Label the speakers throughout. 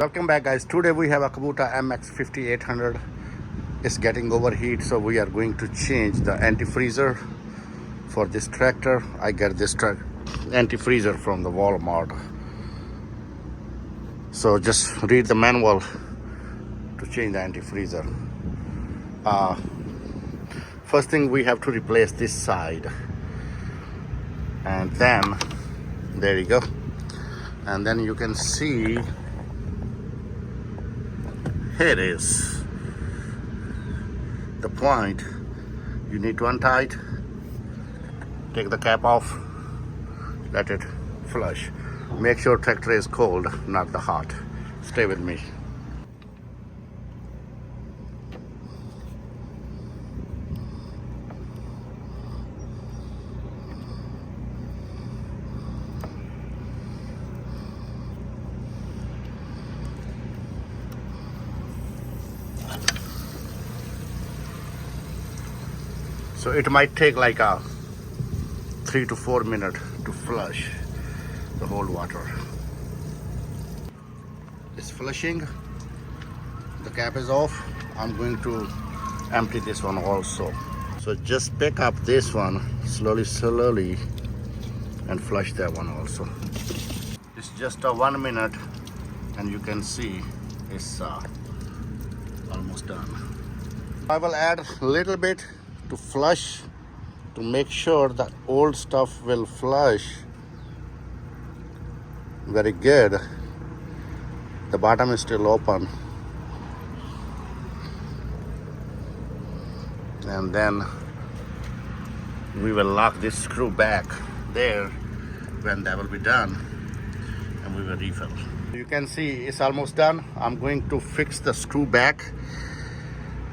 Speaker 1: Welcome back, guys. Today we have a Kubota MX 5800. It's getting overheat, so we are going to change the antifreezer for this tractor. I get this antifreezer from the Walmart. So just read the manual to change the antifreezer. First thing, we have to replace this side, and then there you go. And then you can see here it is. The point, you need to untie it, take the cap off, let it flush. Make sure tractor is cold, not the hot. Stay with me. So it might take like a 3 to 4 minutes to flush the whole water. It's flushing. The cap is off. I'm going to empty this one also. So just pick up this one slowly and flush that one also. It's just a 1 minute and you can see it's almost done. I will add a little bit to flush, to make sure that old stuff will flush very good. The bottom is still open, and then we will lock this screw back there when that will be done, and we will refill. You can see it's almost done. I'm going to fix the screw back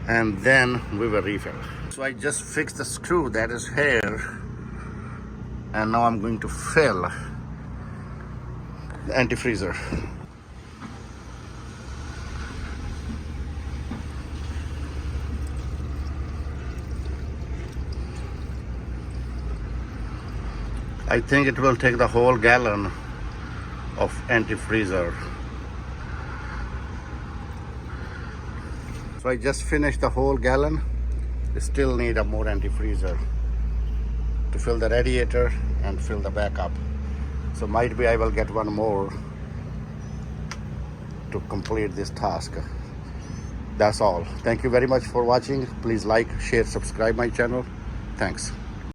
Speaker 1: and then we will refill. So I just fixed the screw that is here, and now I'm going to fill the antifreezer. I think it will take the whole gallon of antifreezer. So I just finished the whole gallon. We still need a more antifreezer to fill the radiator and fill the backup. So might be I will get one more to complete this task. That's all. Thank you very much for watching. Please like, share, subscribe my channel. Thanks.